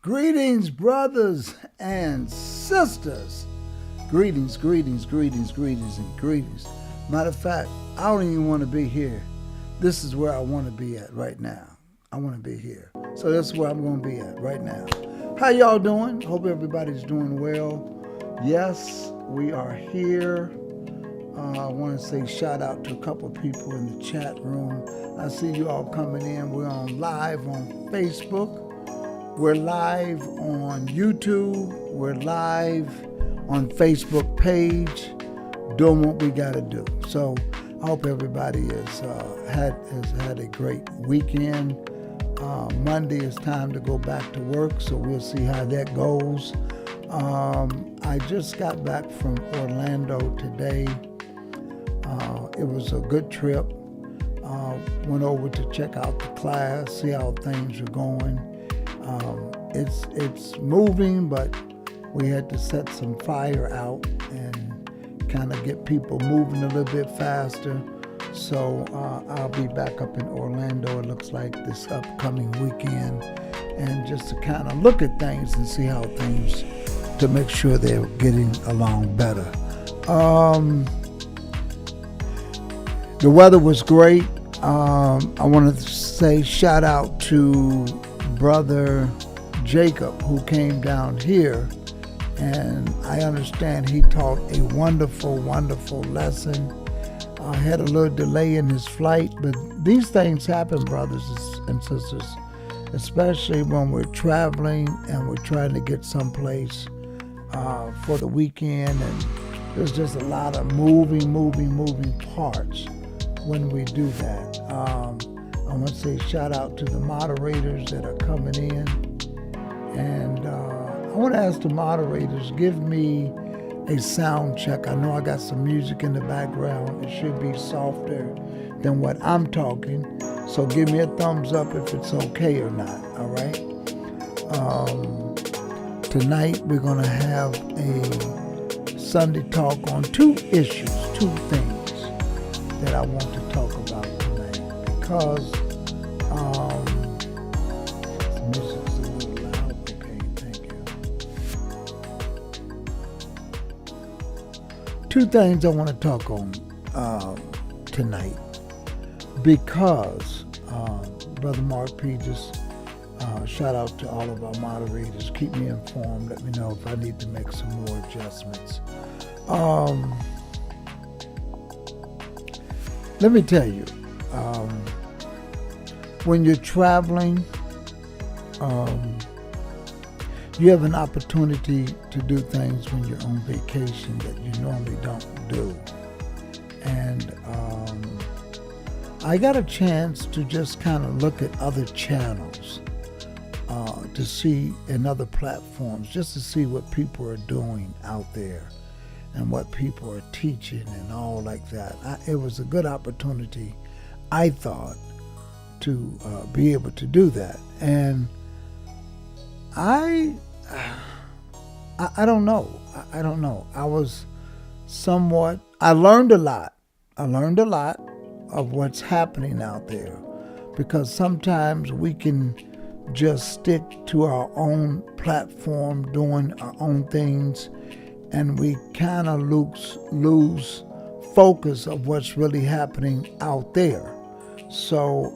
Greetings, brothers and sisters. Greetings, greetings, greetings, greetings, and greetings. Matter of fact, I don't even want to be here. This is where I want to be at right now. I want to be here. So that's where I'm going to be at right now. How y'all doing? Hope everybody's doing well. Yes, we are here. I want to say shout out to a couple of people in the chat room. I see you all coming in. We're on live on Facebook. We're live on YouTube. We're live on Facebook page, doing what we got to do. So I hope everybody has had a great weekend. Monday is time to go back to work, so we'll see how that goes. I just got back from Orlando today. It was a good trip. Went over to check out the class, see how things are going. It's moving, but we had to set some fire out and kind of get people moving a little bit faster. So I'll be back up in Orlando, it looks like, this upcoming weekend, and just to kind of look at things and see how things, to make sure they're getting along better. The weather was great. I want to say shout out to Brother Jacob, who came down here, and I understand he taught a wonderful, wonderful lesson. Had a little delay in his flight, but these things happen, brothers and sisters, especially when we're traveling and we're trying to get someplace for the weekend, and there's just a lot of moving parts when we do that. I want to say shout out to the moderators that are coming in, and I want to ask the moderators, give me a sound check. I know I got some music in the background. It should be softer than what I'm talking, so give me a thumbs up if it's okay or not, all right? Tonight we're going to have a Sunday talk on two issues, two things that I want to talk about tonight, because the music's a little loud. Okay, thank you. Two things I want to talk on tonight, because Brother Mark P. just shout out to all of our moderators. Keep me informed. Let me know if I need to make some more adjustments. Let me tell you, when you're traveling, you have an opportunity to do things when you're on vacation that you normally don't do. And I got a chance to just kind of look at other channels to see, in other platforms, just to see what people are doing out there and what people are teaching and all like that. It was a good opportunity, I thought, to be able to do that. And I don't know. I don't know. I learned a lot. I learned a lot of what's happening out there, because sometimes we can just stick to our own platform, doing our own things, and we kind of lose focus of what's really happening out there. So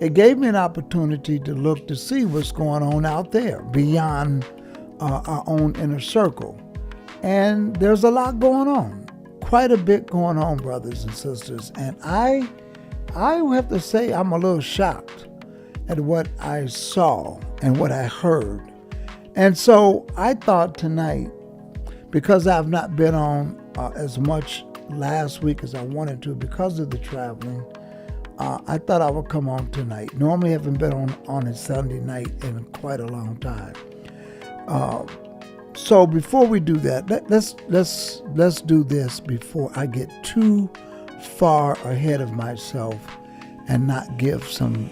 it gave me an opportunity to look to see what's going on out there beyond our own inner circle. And there's a lot going on, quite a bit going on, brothers and sisters. And I have to say I'm a little shocked at what I saw and what I heard. And so I thought tonight, because I've not been on as much last week as I wanted to because of the traveling, I thought I would come on tonight. Normally I haven't been on a Sunday night in quite a long time. So before we do that, let's do this before I get too far ahead of myself and not give some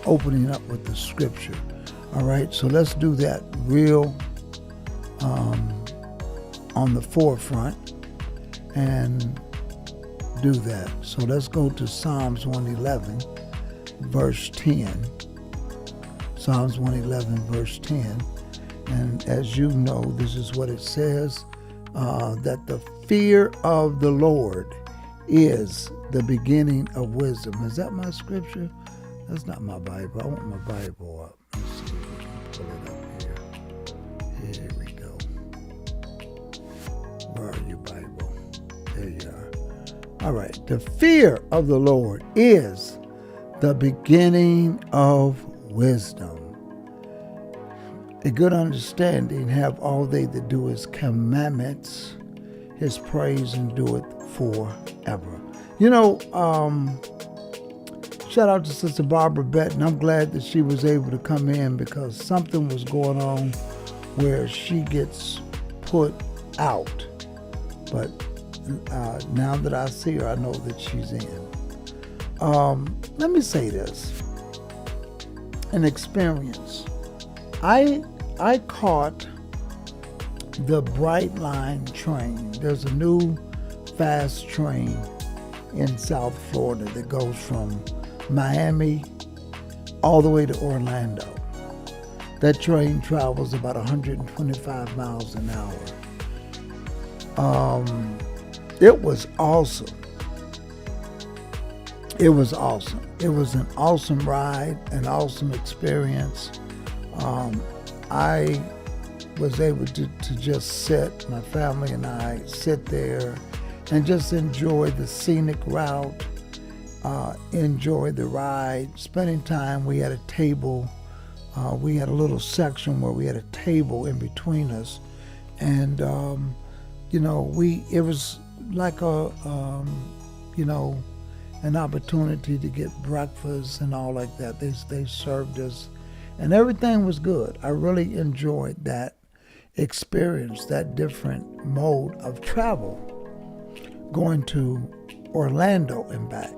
opening up with the scripture. All right, so let's do that real on the forefront and do that. So let's go to Psalms 111, verse 10. Psalms 111, verse 10. And as you know, this is what it says, that the fear of the Lord is the beginning of wisdom. Is that my scripture? That's not my Bible. I want my Bible up. Let's see if we can pull it up here. Here we go. Where are you, Bible? There you are. All right. The fear of the Lord is the beginning of wisdom. A good understanding have all they that do his commandments, his praise, and do it forever. You know, shout out to Sister Barbara Betton. I'm glad that she was able to come in because something was going on where she gets put out. But now that I see her, I know that she's in. Let me say this. An experience. I caught the Bright Line train. There's a new fast train in South Florida that goes from Miami all the way to Orlando. That train travels about 125 miles an hour. It was awesome. It was awesome. It was an awesome ride, an awesome experience. I was able to just sit, my family and I sit there and just enjoy the scenic route, enjoy the ride, spending time. We had a table. We had a little section where we had a table in between us. And, it was like an opportunity to get breakfast and all like that. They served us. And everything was good. I really enjoyed that experience, that different mode of travel, going to Orlando and back.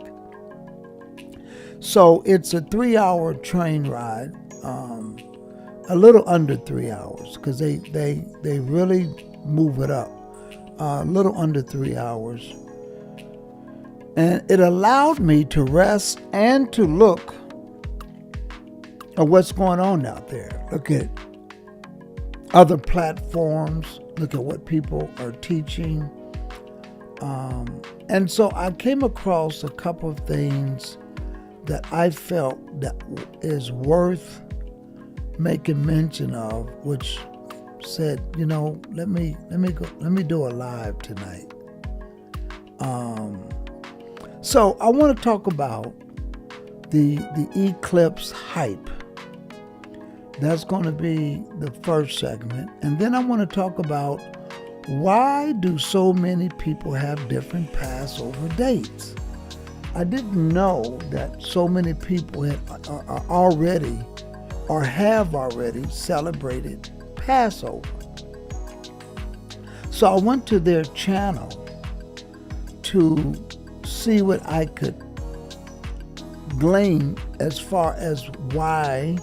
So it's a 3-hour train ride, a little under 3 hours, because they really move it up, a little under 3 hours. And it allowed me to rest and to look at what's going on out there. Look at other platforms. Look at what people are teaching. And so I came across a couple of things that I felt that is worth making mention of, which said, let me do a live tonight. So I want to talk about the Eclipse hype. That's going to be the first segment. And then I want to talk about why do so many people have different Passover dates? I didn't know that so many people are already or have already celebrated Passover. So I went to their channel to see what I could glean as far as why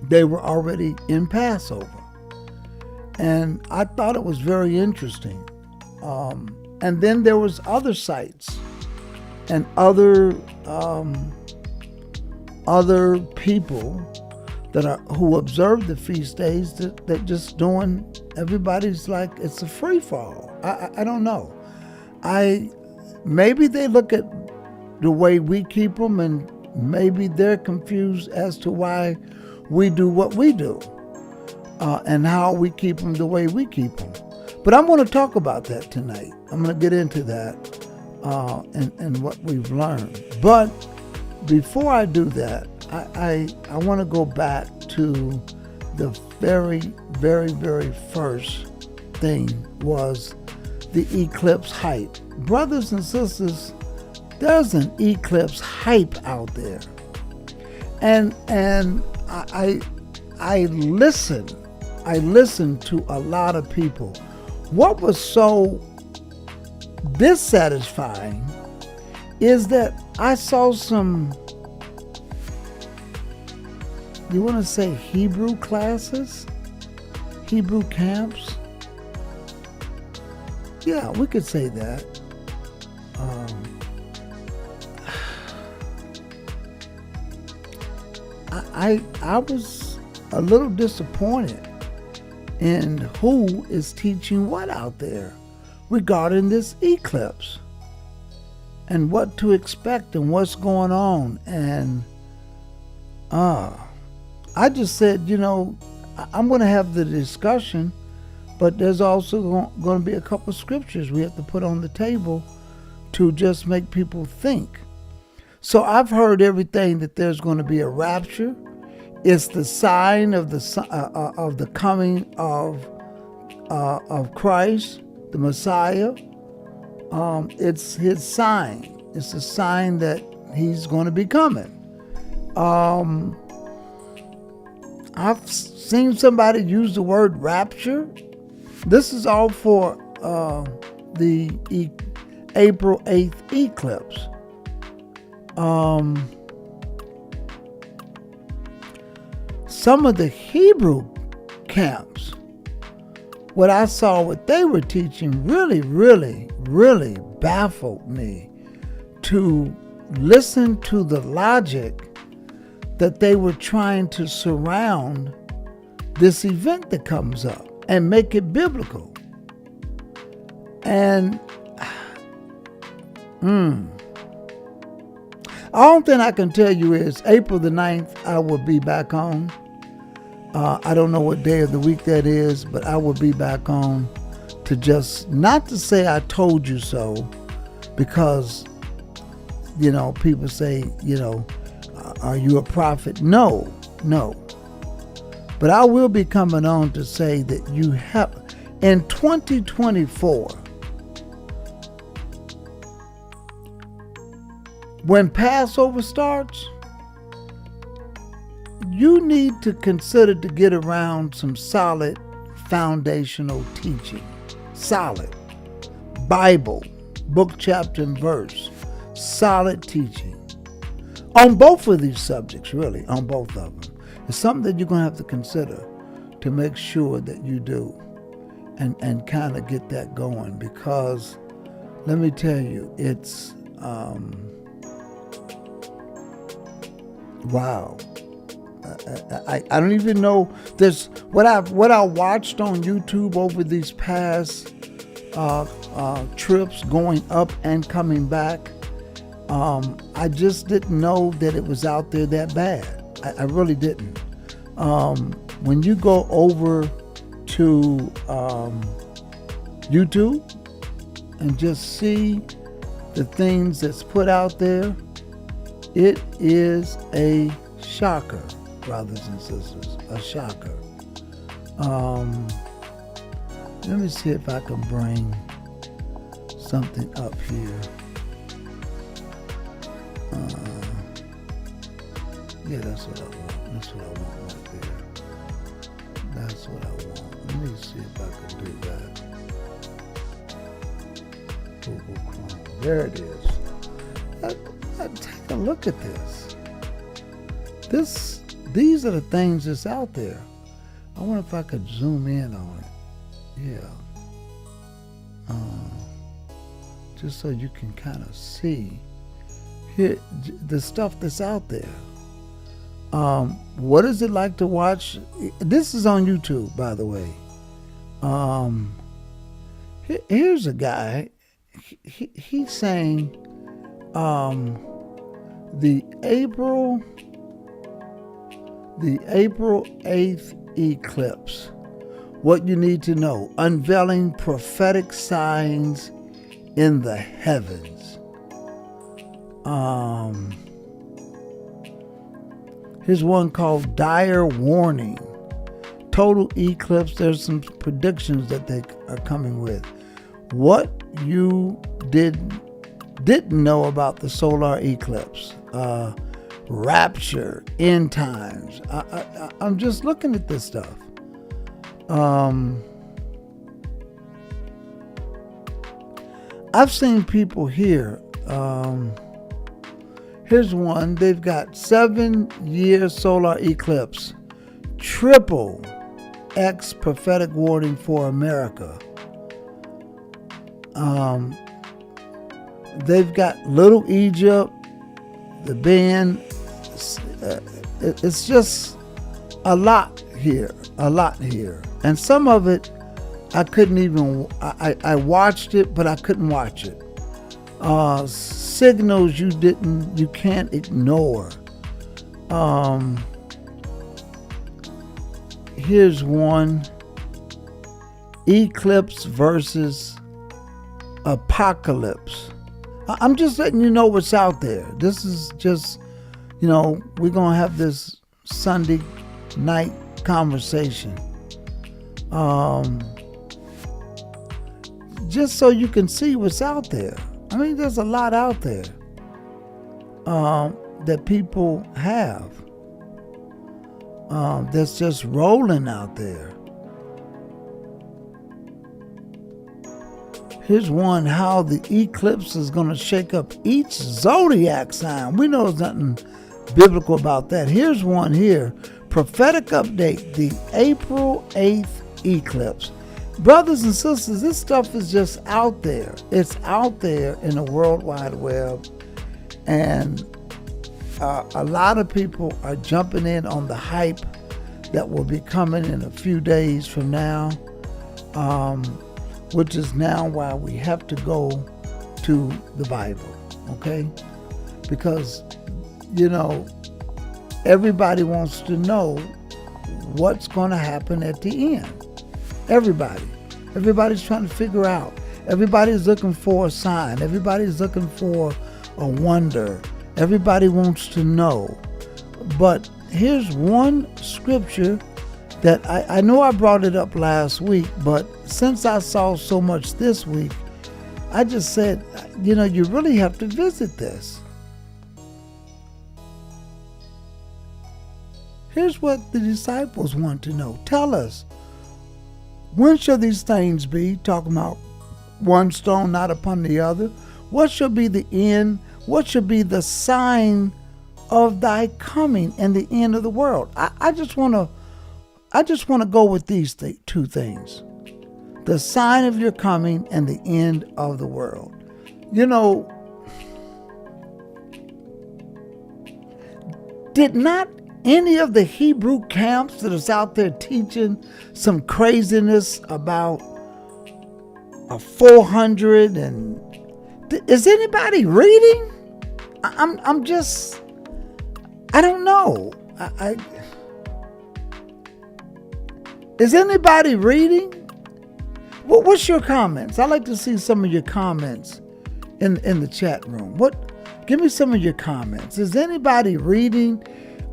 they were already in Passover. And I thought it was very interesting. And then there was other sites and other people who observe the feast days that just doing, everybody's like, it's a free fall. I don't know. Maybe they look at the way we keep them and maybe they're confused as to why we do what we do and how we keep them the way we keep them. But I'm going to talk about that tonight. I'm going to get into that and what we've learned. But before I do that, I want to go back to the very, very, very first thing was the Eclipse hype. Brothers and sisters, there's an Eclipse hype out there. And I listened to a lot of people. What was so dissatisfying is that I saw some, you want to say Hebrew classes? Hebrew camps? Yeah, we could say that. I was a little disappointed in who is teaching what out there regarding this eclipse and what to expect and what's going on. And I just said, I'm going to have the discussion, but there's also going to be a couple scriptures we have to put on the table to just make people think. So I've heard everything that there's going to be a rapture. It's the sign of the coming of Christ, the Messiah. It's his sign. It's a sign that he's going to be coming. I've seen somebody use the word rapture. This is all for the April 8th eclipse. Some of the Hebrew camps, what I saw, what they were teaching really, really, really baffled me to listen to the logic that they were trying to surround this event that comes up and make it biblical. And all thing I can tell you is April the 9th, I will be back on. I don't know what day of the week that is, but I will be back on to just, not to say I told you so, because, people say, are you a prophet? No. But I will be coming on to say that you have, in 2024, when Passover starts, you need to consider to get around some solid foundational teaching. Solid. Bible, book, chapter, and verse. Solid teaching. On both of these subjects, really, on both of them. It's something that you're going to have to consider to make sure that you do and kind of get that going, because let me tell you, it's wow. I don't even know this. What I watched on YouTube over these past trips, going up and coming back. I just didn't know that it was out there that bad. I really didn't. When you go over to YouTube and just see the things that's put out there, it is a shocker, brothers and sisters, a shocker. Let me see if I can bring something up here. Yeah, that's what I want. That's what I want right there. That's what I want. Let me see if I can do that. Google Chrome. There it is. Take a look at this. These are the things that's out there. I wonder if I could zoom in on it. Yeah. Just so you can kind of see here the stuff that's out there. What is it like to watch? This is on YouTube, by the way. Here's a guy. He's saying the April 8th eclipse. What you need to know: unveiling prophetic signs in the heavens. Here's one called Dire Warning. Total eclipse. There's some predictions that they are coming with. What you didn't know about the solar eclipse. Rapture, end times. I'm just looking at this stuff. I've seen people here. Here's one. They've got 7-year solar eclipse. Triple X prophetic warning for America. They've got Little Egypt, the band, it's just a lot here. And some of it, I couldn't even, I watched it, but I couldn't watch it. Signals you can't ignore. Here's one. Eclipse versus Apocalypse. I'm just letting you know what's out there. This is just, we're going to have this Sunday night conversation. Just so you can see what's out there. I mean, there's a lot out there that people have that's just rolling out there. Here's one, how the eclipse is going to shake up each zodiac sign. We know there's nothing biblical about that. Here's one here, prophetic update, the April 8th eclipse. Brothers and sisters, this stuff is just out there. It's out there in the World Wide Web. And a lot of people are jumping in on the hype that will be coming in a few days from now. Which is now why we have to go to the Bible, okay? Because, everybody wants to know what's going to happen at the end. Everybody's trying to figure out. Everybody's looking for a sign. Everybody's looking for a wonder. Everybody wants to know. But here's one scripture that I know I brought it up last week, but since I saw so much this week, I just said, you really have to visit this. Here's what the disciples want to know. Tell us, when shall these things be? Talking about one stone not upon the other. What shall be the end? What shall be the sign of thy coming and the end of the world? I just want to go with these two things. The sign of your coming and the end of the world. Did not any of the Hebrew camps that is out there teaching some craziness about a 400 and is anybody reading? I'm just, I don't know. Is anybody reading? What's your comments? I'd like to see some of your comments in the chat room. Give me some of your comments. Is anybody reading?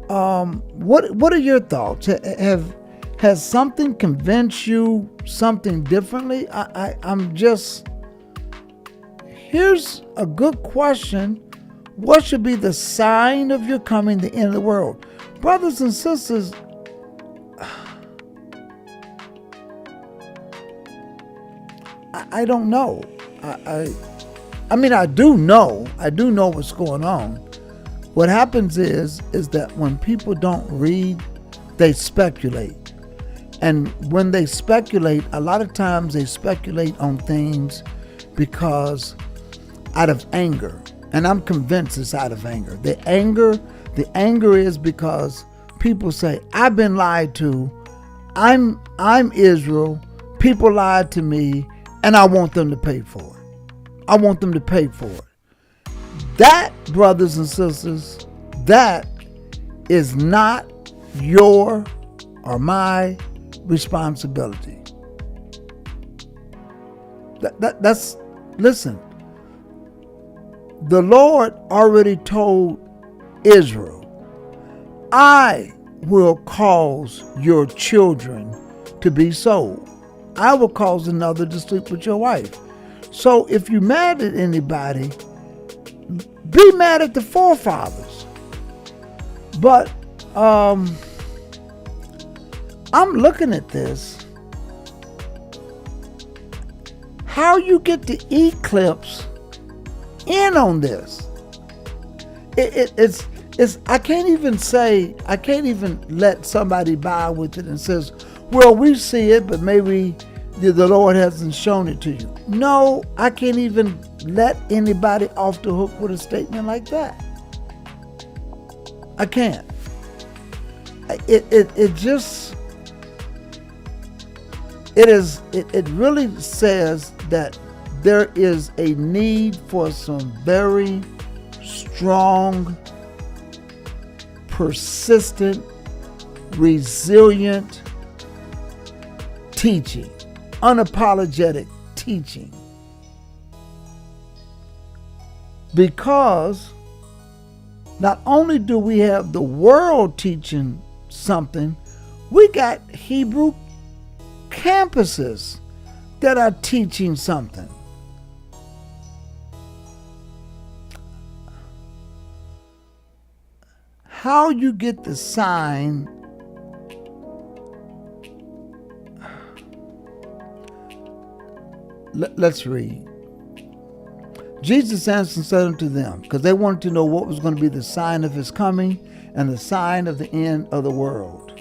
What are your thoughts? Has something convinced you something differently? Here's a good question. What should be the sign of your coming, the end of the world? Brothers and sisters, I don't know. I mean, I do know what's going on. What happens is that when people don't read, they speculate. And when they speculate, a lot of times they speculate on things because out of anger. And I'm convinced it's out of anger. The anger is because people say, I've been lied to. I'm Israel. People lied to me. And I want them to pay for it. That, brothers and sisters, that is not your or my responsibility. Listen, the Lord already told Israel, I will cause your children to be sold. I will cause another to sleep with your wife. So if you're mad at anybody, be mad at the forefathers. But I'm looking at this. How you get the eclipse in on this? It's I can't even let somebody buy with it and says, well, we see it, but maybe the Lord hasn't shown it to you. No, I can't even let anybody off the hook with a statement like that. I can't. it really says that there is a need for some very strong, persistent, resilient teaching, unapologetic teaching. Because not only do we have the world teaching something, we got Hebrew campuses that are teaching something. How you get the sign, let's read. Jesus answered and said unto them, because they wanted to know what was going to be the sign of his coming and the sign of the end of the world.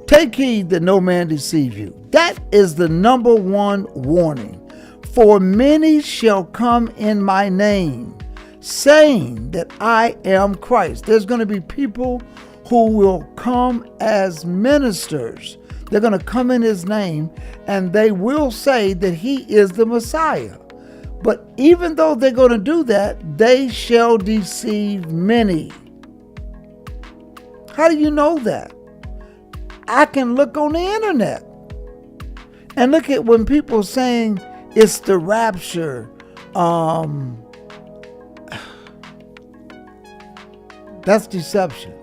Take heed that no man deceive you. That is the number one warning. For many shall come in my name, saying that I am Christ. There's going to be people who will come as ministers. They're going to come in his name, and they will say that he is the Messiah. But even though they're going to do that, they shall deceive many. How do you know that? I can look on the internet and look at when people saying it's the rapture. That's deception.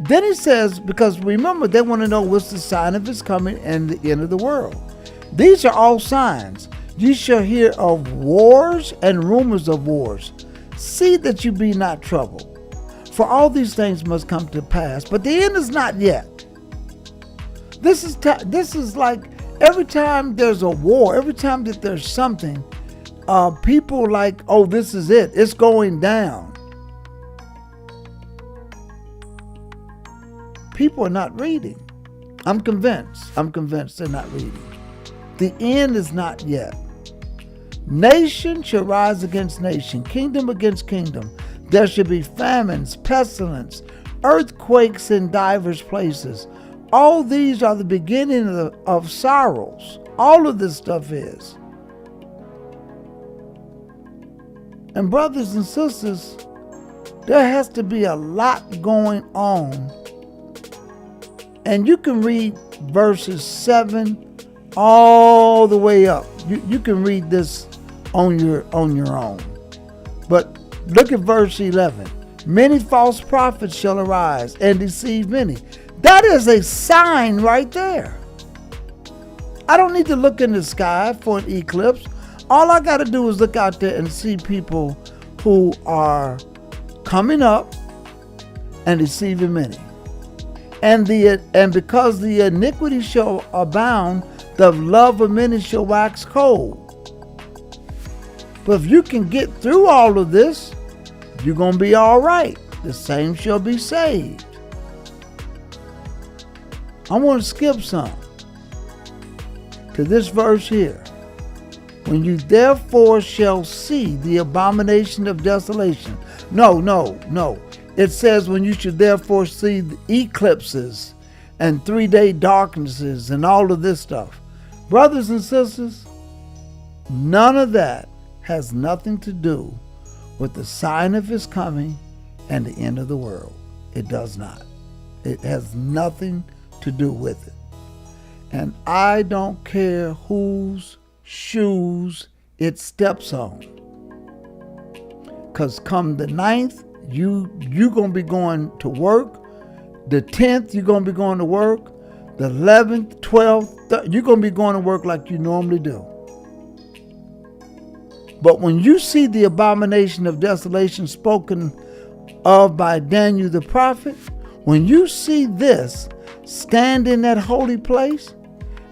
Then he says, because remember, they want to know what's the sign of his coming and the end of the world. These are all signs. You shall hear of wars and rumors of wars. See that you be not troubled. For all these things must come to pass, but the end is not yet. This is like every time there's a war, every time that there's something, people like, oh, this is it. It's going down. People are not reading. I'm convinced they're not reading. The end is not yet. Nation shall rise against nation, kingdom against kingdom. There shall be famines, pestilence, earthquakes in divers places. All these are the beginning of sorrows. All of this stuff is. And brothers and sisters, there has to be a lot going on. And you can read verses 7 all the way up. You can read this on your own. But look at verse 11. Many false prophets shall arise and deceive many. That is a sign right there. I don't need to look in the sky for an eclipse. All I got to do is look out there and see people who are coming up and deceiving many. And because the iniquity shall abound, the love of many shall wax cold. But if you can get through all of this, you're going to be all right. The same shall be saved. I want to skip some to this verse here. When you therefore shall see the abomination of desolation. No. It says when you should therefore see the eclipses and 3-day darknesses and all of this stuff. Brothers and sisters, none of that has nothing to do with the sign of his coming and the end of the world. It does not. It has nothing to do with it. And I don't care whose shoes it steps on. Because come the 9th, you're going to be going to work. The 10th, you're going to be going to work. The 11th, 12th, you're going to be going to work like you normally do. But when you see the abomination of desolation spoken of by Daniel the prophet, when you see this, stand in that holy place,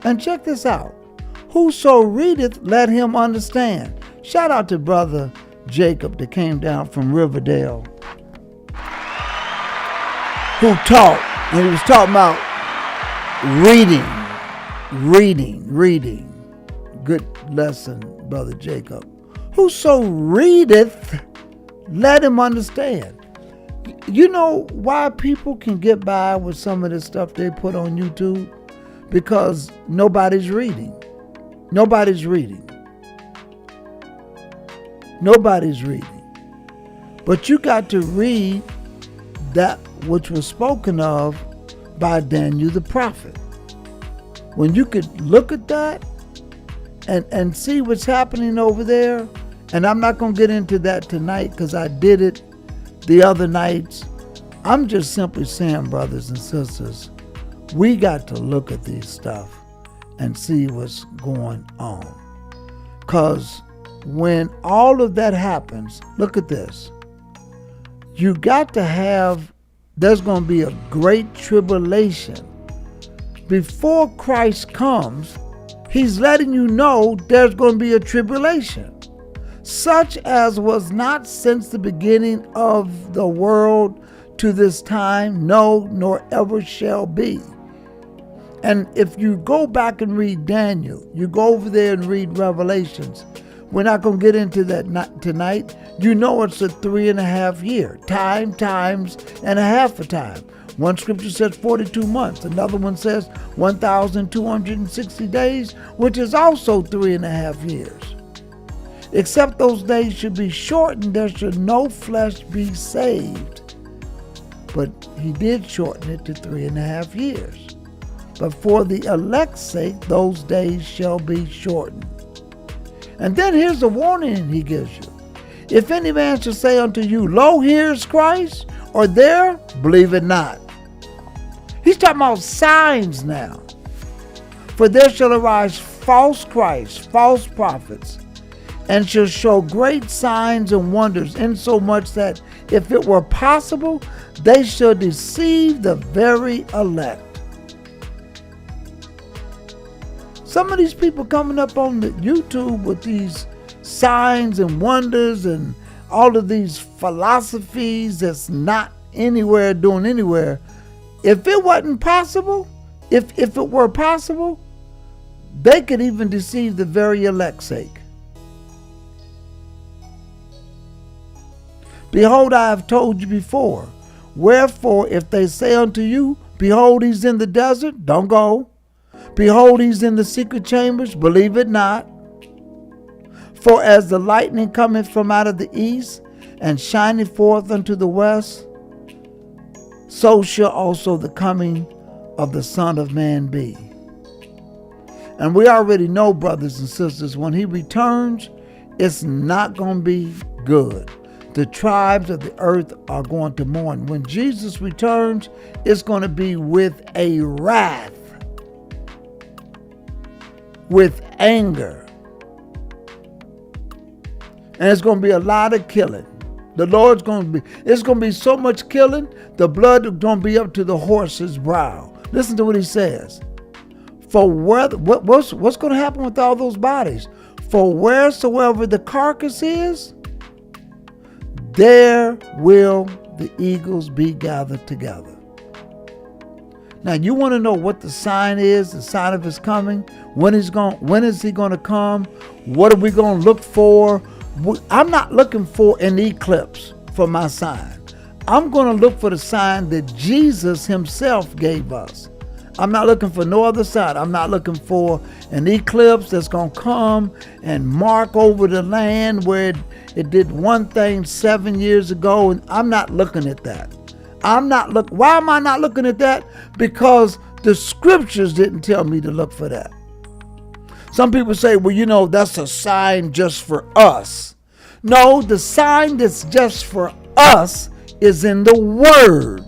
and check this out. Whoso readeth, let him understand. Shout out to Brother Jacob that came down from Riverdale, who taught, and he was talking about reading. Good lesson, Brother Jacob. Whoso readeth, let him understand. You know why people can get by with some of the stuff they put on YouTube? Because nobody's reading. Nobody's reading. Nobody's reading. But you got to read that which was spoken of by Daniel the prophet. When you could look at that and see what's happening over there, and I'm not going to get into that tonight because I did it the other nights. I'm just simply saying, brothers and sisters, we got to look at these stuff and see what's going on. Because when all of that happens, look at this. You got to have, there's going to be a great tribulation. Before Christ comes, he's letting you know there's going to be a tribulation, such as was not since the beginning of the world to this time, no, nor ever shall be. And if you go back and read Daniel, you go over there and read Revelations. We're not going to get into that tonight. You know it's a 3.5 year. Times and a half a time. One scripture says 42 months. Another one says 1,260 days, which is also 3.5 years. Except those days should be shortened, there should no flesh be saved. But he did shorten it to 3.5 years. But for the elect's sake, those days shall be shortened. And then here's the warning he gives you. If any man shall say unto you, lo, here is Christ, or there, believe it not. He's talking about signs now. For there shall arise false Christs, false prophets, and shall show great signs and wonders, insomuch that if it were possible, they shall deceive the very elect. Some of these people coming up on the YouTube with these signs and wonders and all of these philosophies that's not doing anywhere. If it wasn't possible, if it were possible, they could even deceive the very elect's sake. Behold, I have told you before. Wherefore, if they say unto you, behold, he's in the desert, don't go. Behold, he's in the secret chambers, believe it not. For as the lightning cometh from out of the east, and shineth forth unto the west, so shall also the coming of the Son of Man be. And we already know, brothers and sisters, when he returns, it's not going to be good. The tribes of the earth are going to mourn. When Jesus returns, it's going to be with a wrath, with anger. And it's going to be a lot of killing. It's going to be so much killing, the blood is going to be up to the horse's brow. Listen to what he says. For what's going to happen with all those bodies? For wheresoever the carcass is, there will the eagles be gathered together. Now, you want to know what the sign is, the sign of his coming? When is he going to come? What are we going to look for? I'm not looking for an eclipse for my sign. I'm going to look for the sign that Jesus himself gave us. I'm not looking for no other sign. I'm not looking for an eclipse that's going to come and mark over the land where it did one thing 7 years ago. And I'm not looking at that. Why am I not looking at that? Because the scriptures didn't tell me to look for that. Some people say, well, that's a sign just for us. No, the sign that's just for us is in the Word.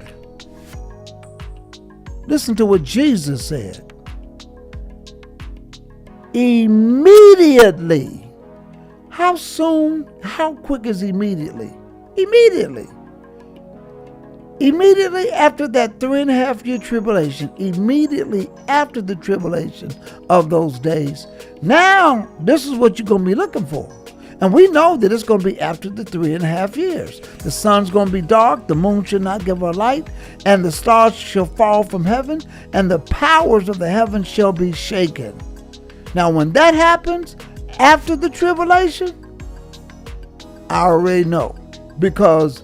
Listen to what Jesus said. Immediately. How soon? How quick is immediately? Immediately. Immediately after that 3.5 year tribulation, immediately after the tribulation of those days, now this is what you're going to be looking for. And we know that it's going to be after the 3.5 years. The sun's going to be dark, the moon shall not give her light, and the stars shall fall from heaven, and the powers of the heavens shall be shaken. Now, when that happens, after the tribulation, I already know, because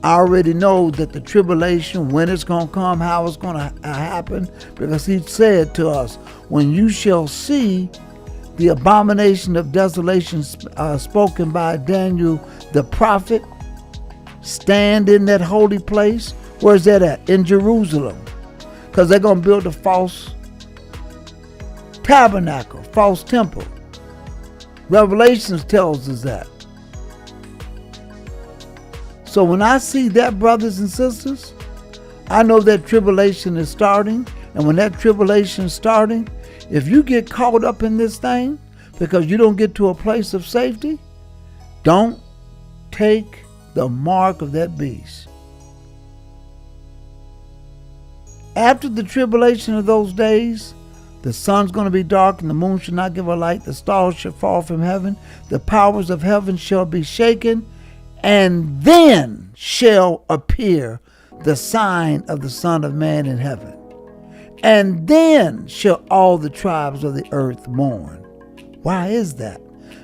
I already know that the tribulation, when it's going to come, how it's going to happen, because he said to us, when you shall see the abomination of desolation spoken by Daniel the prophet stand in that holy place. Where's that at? In Jerusalem. Because they're going to build a false tabernacle, false temple. Revelations tells us that. So when I see that, brothers and sisters, I know that tribulation is starting. And when that tribulation is starting, if you get caught up in this thing because you don't get to a place of safety, don't take the mark of that beast. After the tribulation of those days, the sun's going to be dark and the moon shall not give a light. The stars shall fall from heaven. The powers of heaven shall be shaken. And then shall appear the sign of the Son of Man in heaven. And then shall all the tribes of the earth mourn. Why is that?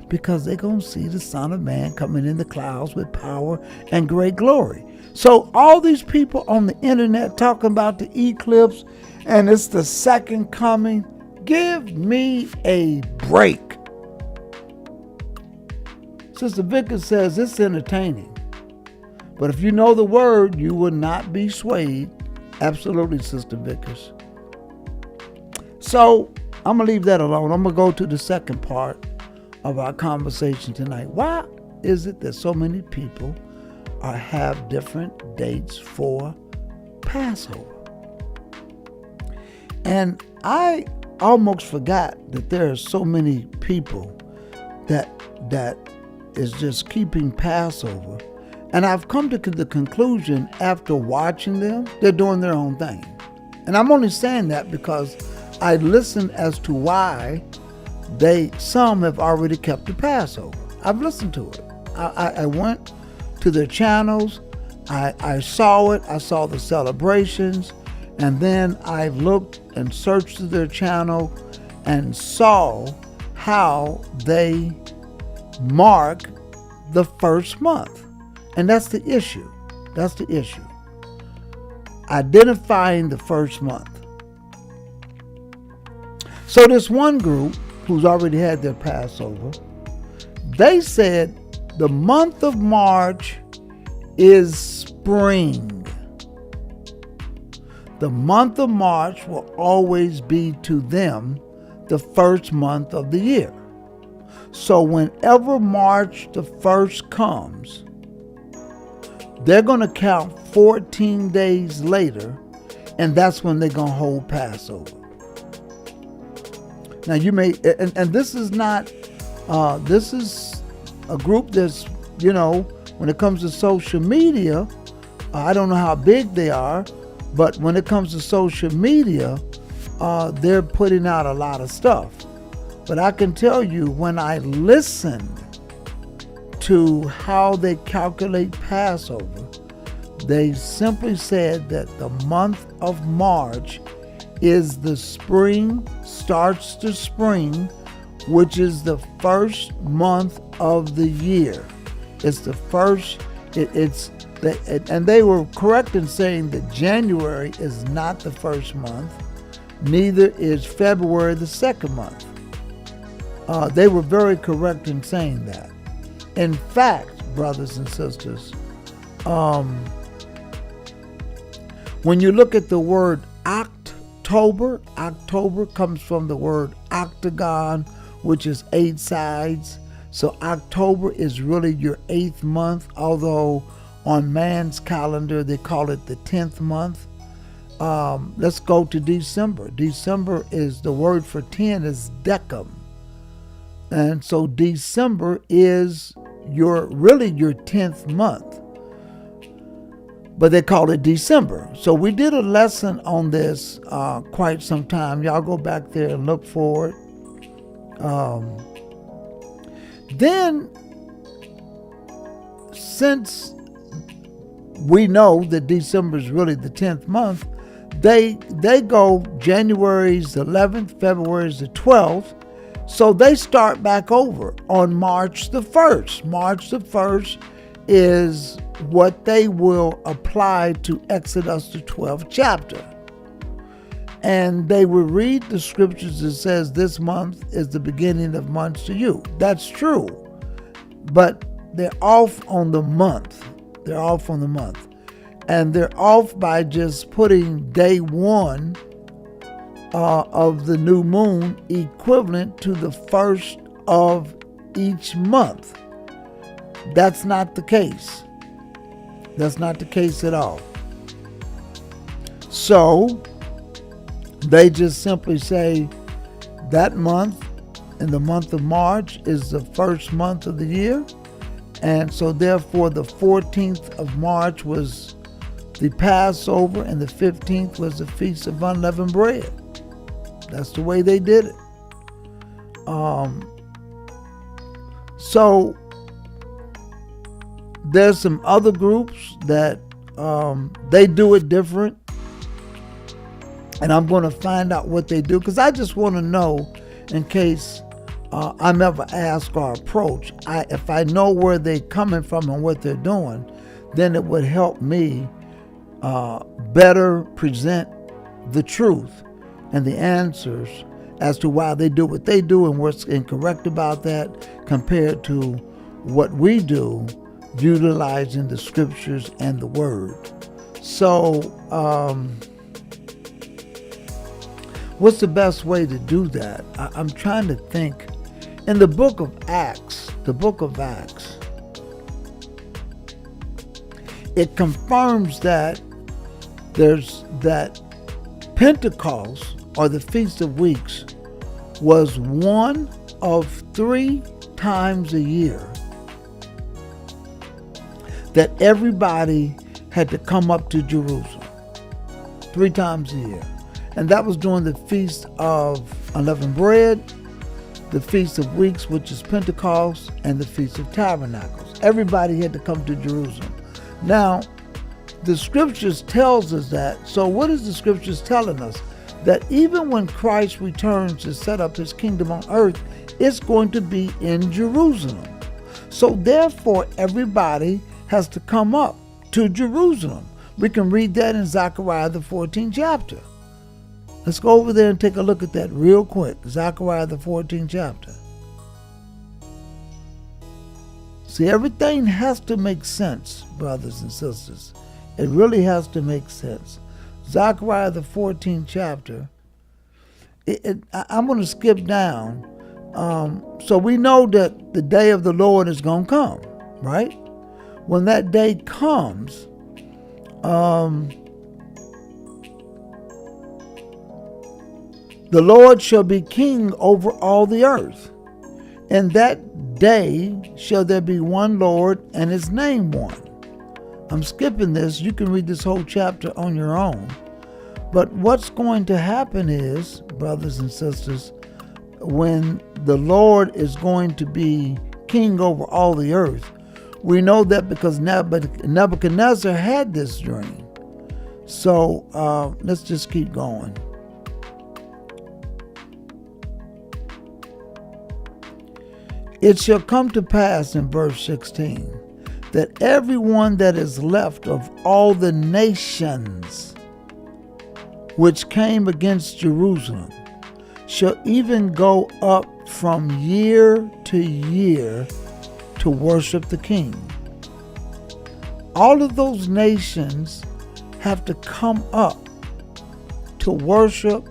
Because they're going to see the Son of Man coming in the clouds with power and great glory. So all these people on the internet talking about the eclipse and it's the second coming, give me a break. Sister Vickers says it's entertaining. But if you know the word, you will not be swayed. Absolutely, Sister Vickers. So I'm going to leave that alone. I'm going to go to the second part of our conversation tonight. Why is it that so many people have different dates for Passover? And I almost forgot that there are so many people that is just keeping Passover. And I've come to the conclusion after watching them, they're doing their own thing. And I'm only saying that because I listened as to why some have already kept the Passover. I've listened to it. I went to their channels. I saw it. I saw the celebrations. And then I looked and searched through their channel and saw how they mark the first month. And that's the issue. That's the issue. Identifying the first month. So this one group who's already had their Passover, they said the month of March is spring. The month of March will always be to them the first month of the year. So whenever March the 1st comes, they're going to count 14 days later, and that's when they're going to hold Passover. Now you may, and this is not, this is a group that's, when it comes to social media, I don't know how big they are, but when it comes to social media, they're putting out a lot of stuff. But I can tell you, when I listened to how they calculate Passover, they simply said that the month of March is the spring, starts the spring, which is the first month of the year. It's the first, and they were correct in saying that January is not the first month, neither is February the second month. They were very correct in saying that. In fact, brothers and sisters, when you look at the word October comes from the word octagon, which is 8 sides. So October is really your 8th month, although on man's calendar they call it the 10th month. Let's go to December. December is, the word for 10 is decem. And so December is really your 10th month. But they call it December. So we did a lesson on this quite some time. Y'all go back there and look for it. Then, since we know that December is really the 10th month, they go January's the 11th, February's the 12th. So they start back over on March the 1st. March the 1st is what they will apply to Exodus the 12th chapter. And they will read the scriptures that says this month is the beginning of months to you. That's true. But they're off on the month. They're off on the month. And they're off by just putting day one of the new moon equivalent to the first of each month. That's not the case. That's not the case at all. So they just simply say that month, in the month of March, is the first month of the year. And so therefore the 14th of March was the Passover and the 15th was the Feast of Unleavened Bread. That's the way they did it. So there's some other groups that they do it different. And I'm going to find out what they do, because I just want to know in case I'm ever asked or approached. If I know where they're coming from and what they're doing, then it would help me better present the truth and the answers as to why they do what they do and what's incorrect about that compared to what we do utilizing the scriptures and the word. So, what's the best way to do that? I'm trying to think. In the book of Acts, it confirms that that Pentecost, or the Feast of Weeks, was one of 3 times a year that everybody had to come up to Jerusalem. 3 times a year. And that was during the Feast of Unleavened Bread, the Feast of Weeks, which is Pentecost, and the Feast of Tabernacles. Everybody had to come to Jerusalem. Now, the scriptures tells us that. So what is the scriptures telling us? That even when Christ returns to set up his kingdom on earth, it's going to be in Jerusalem. So therefore, everybody has to come up to Jerusalem. We can read that in Zechariah the 14th chapter. Let's go over there and take a look at that real quick. Zechariah the 14th chapter. See, everything has to make sense, brothers and sisters. It really has to make sense. Zechariah the 14th chapter. I'm going to skip down. So we know that the day of the Lord is going to come, right? When that day comes, the Lord shall be king over all the earth. In that day shall there be one Lord, and his name one. I'm skipping this. You can read this whole chapter on your own. But what's going to happen is, brothers and sisters, when the Lord is going to be king over all the earth, we know that because Nebuchadnezzar had this dream. So let's just keep going. It shall come to pass in verse 16 that everyone that is left of all the nations which came against Jerusalem shall even go up from year to year to worship the king. All of those nations have to come up to worship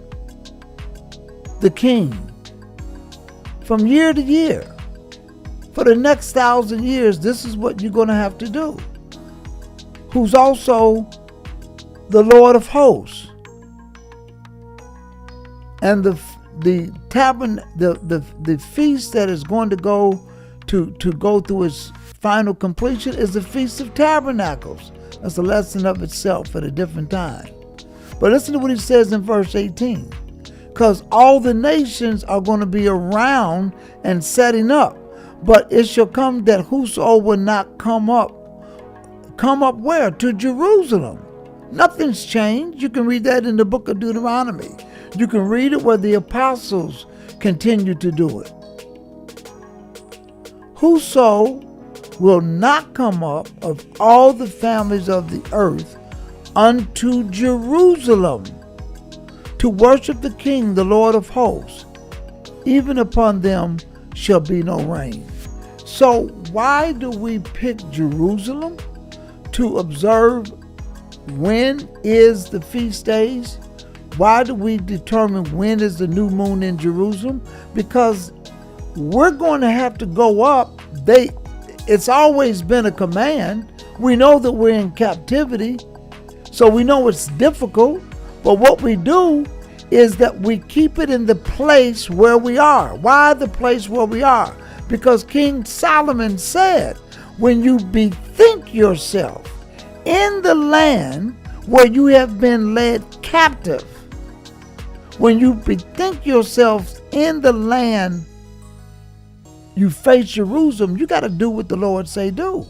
the king from year to year. For the next 1,000 years, this is what you're going to have to do. Who's also the Lord of hosts. And the feast that is going to go through its final completion is the Feast of Tabernacles. That's a lesson of itself at a different time. But listen to what he says in verse 18. Because all the nations are going to be around and setting up. But it shall come that whoso will not come up where? To Jerusalem. Nothing's changed. You can read that in the book of Deuteronomy. You can read it where the apostles continue to do it. Whoso will not come up of all the families of the earth unto Jerusalem to worship the King, the Lord of hosts. Even upon them shall be no rain. So why do we pick Jerusalem to observe when is the feast days? Why do we determine when is the new moon in Jerusalem? Because we're going to have to go up. It's always been a command. We know that we're in captivity, so we know it's difficult. But what we do is that we keep it in the place where we are. Why the place where we are? Because King Solomon said, when you bethink yourself in the land where you have been led captive, when you bethink yourselves in the land, you face Jerusalem, you got to do what the Lord say do.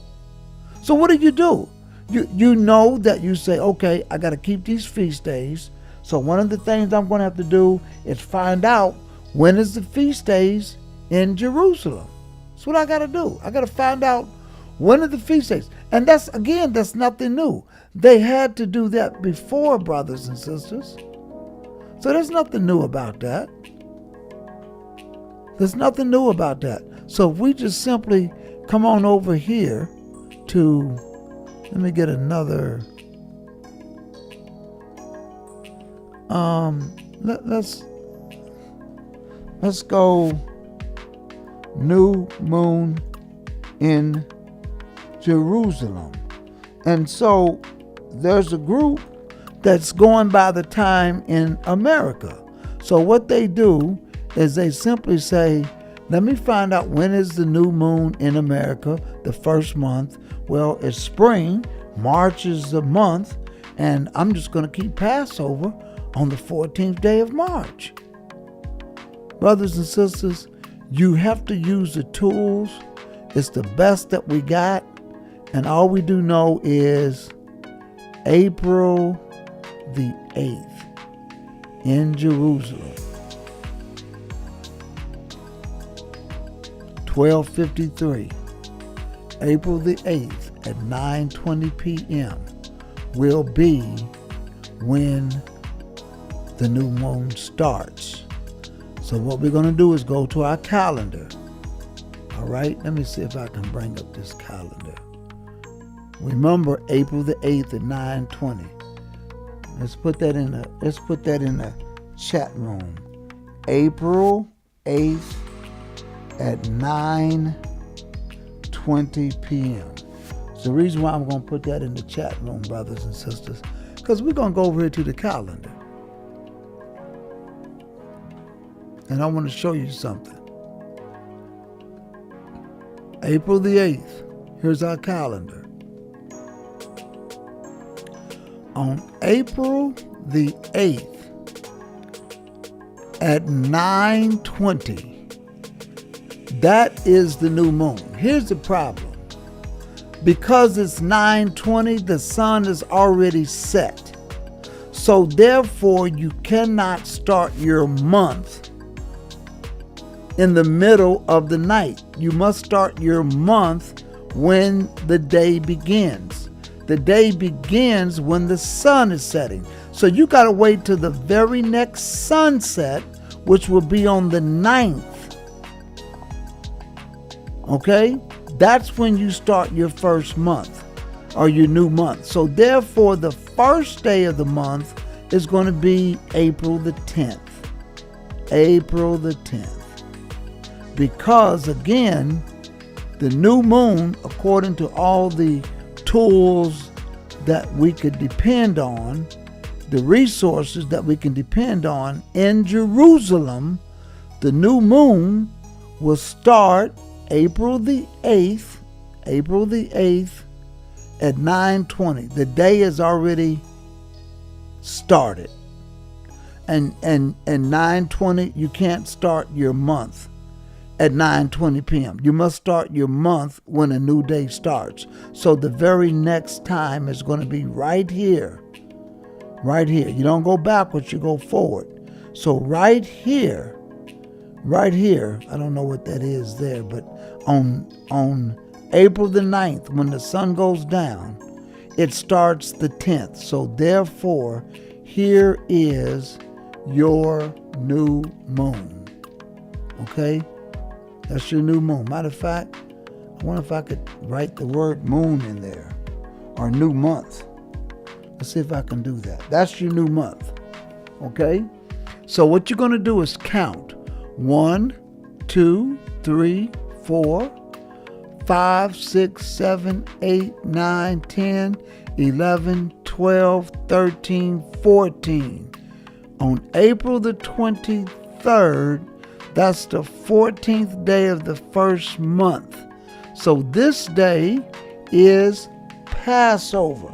So what do? You know that you say, okay, I got to keep these feast days. So one of the things I'm going to have to do is find out when is the feast days in Jerusalem. That's what I got to do. I got to find out when are the feast days. And that's nothing new. They had to do that before, brothers and sisters. So there's nothing new about that. There's nothing new about that. So if we just simply come on over here to, let me get another, let's go new moon in Jerusalem. And so there's a group that's going by the time in America. So what they do is they simply say, let me find out when is the new moon in America, the first month. Well, it's spring, March is the month, and I'm just going to keep Passover on the 14th day of March. Brothers and sisters, you have to use the tools. It's the best that we got, and all we do know is April the 8th in Jerusalem. 12:53, April the 8th at 9:20 p.m. will be when the new moon starts. So what we're going to do is go to our calendar. All right, let me see if I can bring up this calendar. Remember April the 8th at 9:20. Let's put that in the chat room. April 8th at 9:20 p.m. So the reason why I'm going to put that in the chat room, brothers and sisters, because we're going to go over here to the calendar. And I want to show you something. April the 8th, here's our calendar. On April the 8th at 9:20, that is the new moon. Here's the problem. Because it's 9:20, the sun is already set. So therefore, you cannot start your month in the middle of the night. You must start your month when the day begins. The day begins when the sun is setting. So you got to wait till the very next sunset, which will be on the 9th. Okay? That's when you start your first month or your new month. So therefore, the first day of the month is going to be April the 10th. April the 10th. Because again, the new moon, according to all the tools that we could depend on, the resources that we can depend on in Jerusalem, the new moon will start April the 8th at 9:20. The day is already started. And 9:20, you can't start your month at 9:20 p.m. You must start your month when a new day starts. So the very next time is going to be right here. Right here. You don't go backwards, you go forward. So right here, I don't know what that is there, but on April the 9th, when the sun goes down, it starts the 10th. So therefore, here is your new moon. Okay? That's your new moon. Matter of fact, I wonder if I could write the word moon in there, or new month. Let's see if I can do that. That's your new month. Okay? So what you're going to do is count 1, 2, 3, 4, 5, 6, 7, 8, 9, 10, 11, 12, 13, 14. On April the 23rd, that's the 14th day of the first month. So this day is Passover.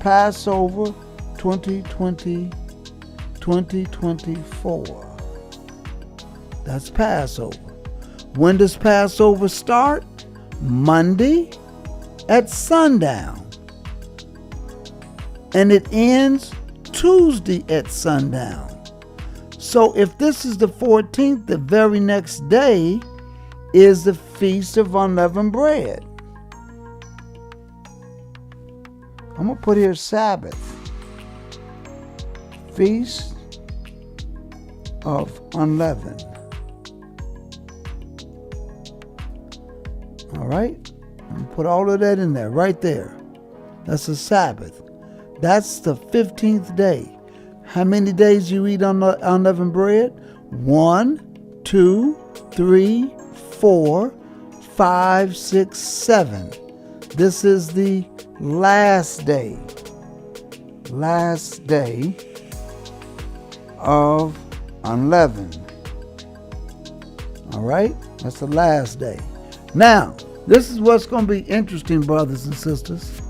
Passover 2024. That's Passover. When does Passover start? Monday at sundown. And it ends Tuesday at sundown. So if this is the 14th, the very next day is the Feast of Unleavened Bread. I'm going to put here Sabbath. Feast of Unleavened. All right? I'm going to put all of that in there, right there. That's a Sabbath. That's the 15th day. How many days you eat unleavened bread? 1, 2, 3, 4, 5, 6, 7. This is the last day. Last day of unleavened. All right? That's the last day. Now, this is what's going to be interesting, brothers and sisters.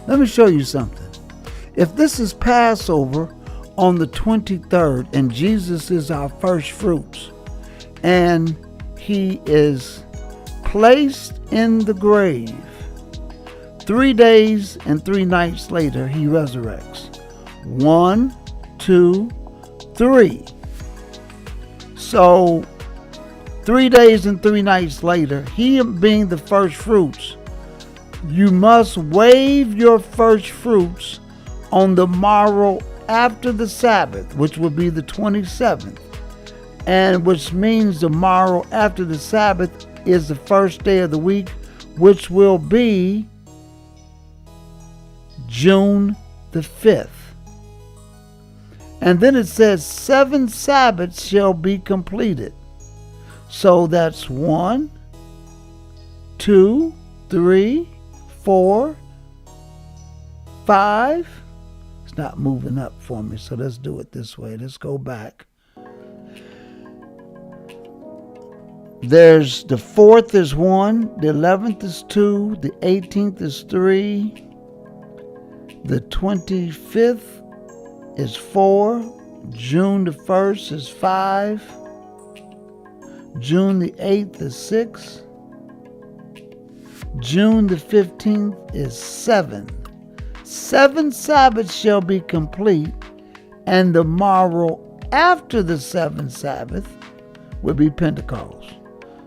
Let me show you something. If this is Passover on the 23rd, and Jesus is our first fruits, and he is placed in the grave, 3 days and 3 nights later, he resurrects. 1, 2, 3. So 3 days and 3 nights later, he being the first fruits, you must wave your first fruits on the morrow after the Sabbath, which will be the 27th, and which means the morrow after the Sabbath is the first day of the week, which will be June the 5th. And then it says 7 Sabbaths shall be completed. So that's 1, 2, 3, 4, 5. It's not moving up for me, so let's do it this way. Let's go back. There's the 4th is 1, the 11th is 2, the 18th is 3, the 25th is 4, June the 1st is 5, June the 8th is 6, June the 15th is 7. 7 Sabbaths shall be complete, and the morrow after the 7th Sabbath will be Pentecost.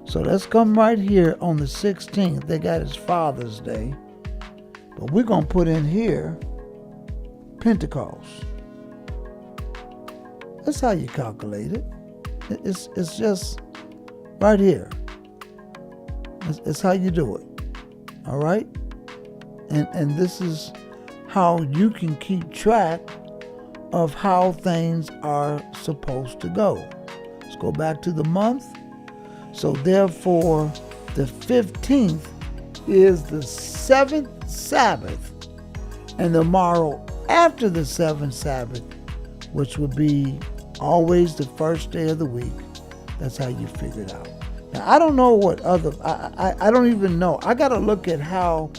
So let's come right here on the 16th. They got his Father's Day. But we're going to put in here Pentecost. That's how you calculate it. It's just right here. It's how you do it. All right? And this is how you can keep track of how things are supposed to go. Let's go back to the month. So therefore, the 15th is the 7th Sabbath, and the morrow after the 7th Sabbath, which would be always the first day of the week. That's how you figure it out. Now, I don't know what other, I don't even know. I got to look at how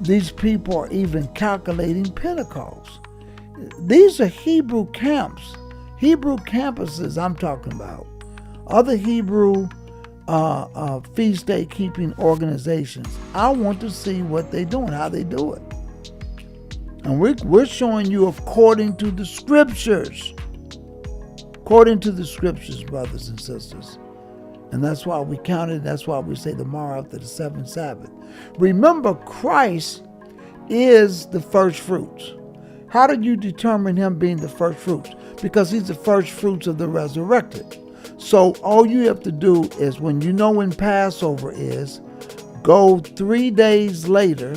these people are even calculating Pentecost. These are Hebrew camps, Hebrew campuses I'm talking about. Other Hebrew feast day keeping organizations. I want to see what they're doing, how they do it. And we're showing you according to the scriptures. According to the scriptures, brothers and sisters. And that's why we count it. That's why we say tomorrow after the seventh Sabbath. Remember, Christ is the first fruits. How did you determine him being the first fruits? Because he's the first fruits of the resurrected. So all you have to do is, when you know when Passover is, go 3 days later,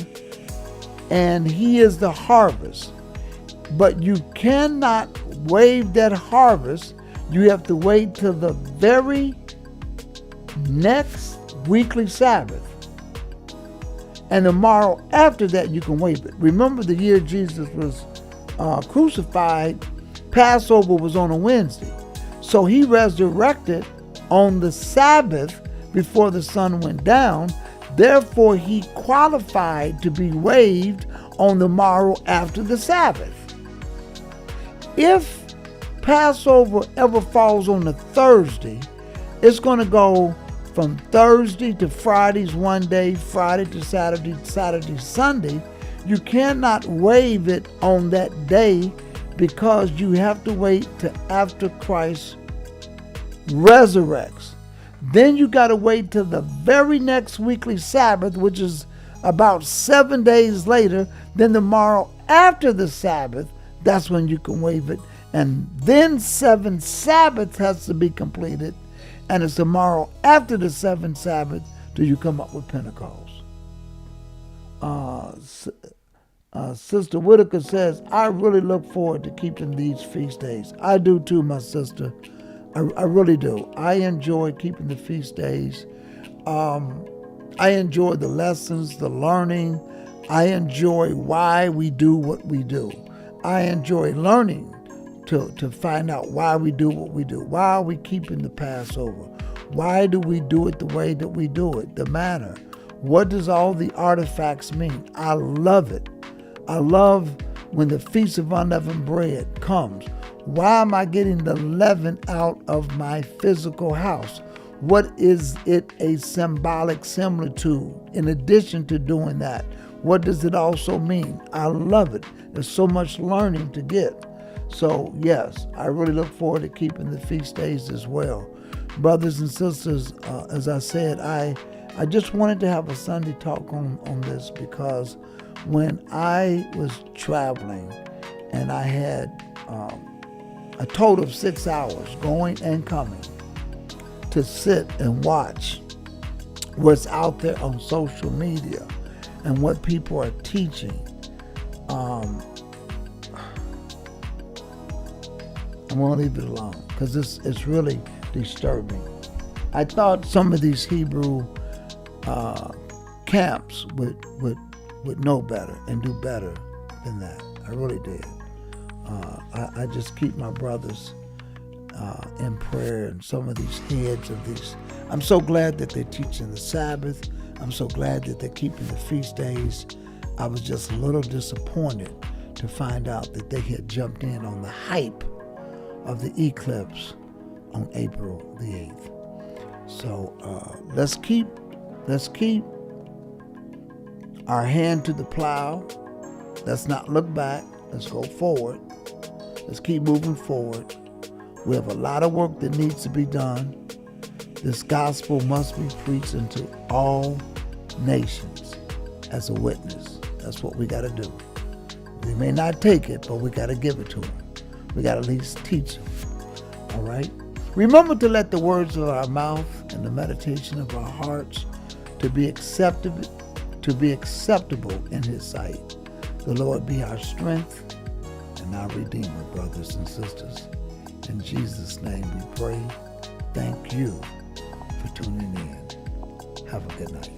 and he is the harvest. But you cannot waive that harvest. You have to wait till the very next weekly Sabbath. And tomorrow after that, you can waive it. Remember, the year Jesus was crucified, Passover was on a Wednesday. So he resurrected on the Sabbath before the sun went down. Therefore, he qualified to be waived on the morrow after the Sabbath. If Passover ever falls on a Thursday, it's going to go from Thursday to Friday's one day, Friday to Saturday, Saturday, Sunday. You cannot waive it on that day because you have to wait till after Christ resurrects. Then you got to wait till the very next weekly Sabbath, which is about 7 days later. Then the morrow after the Sabbath, that's when you can waive it. And then 7 Sabbaths has to be completed. And it's tomorrow after the 7th Sabbath till you come up with Pentecost. Sister Whitaker says, I really look forward to keeping these feast days. I do too, my sister. I really do. I enjoy keeping the feast days. I enjoy the lessons, the learning. I enjoy why we do what we do. I enjoy learning to find out why we do what we do. Why are we keeping the Passover? Why do we do it the way that we do it? The manner. What does all the artifacts mean? I love it. I love when the Feast of Unleavened Bread comes. Why am I getting the leaven out of my physical house? What is it a symbolic similitude in addition to doing that? What does it also mean? I love it. There's so much learning to get. So yes, I really look forward to keeping the feast days as well. Brothers and sisters, as I said, I just wanted to have a Sunday talk on this because when I was traveling and I had a total of 6 hours going and coming to sit and watch what's out there on social media and what people are teaching, I'm going to leave it alone because it's really disturbing. I thought some of these Hebrew camps would know better and do better than that. I really did. I just keep my brothers in prayer and some of these heads of these. I'm so glad that they're teaching the Sabbath. I'm so glad that they're keeping the feast days. I was just a little disappointed to find out that they had jumped in on the hype of the eclipse on April the 8th. So let's keep our hand to the plow. Let's not look back. Let's go forward. Let's keep moving forward. We have a lot of work that needs to be done. This gospel must be preached into all nations as a witness. That's what we got to do. We may not take it, but we got to give it to them. We got to at least teach them. All right? Remember to let the words of our mouth and the meditation of our hearts to be acceptable in his sight. The Lord be our strength and our Redeemer, brothers and sisters. In Jesus' name we pray. Thank you for tuning in. Have a good night.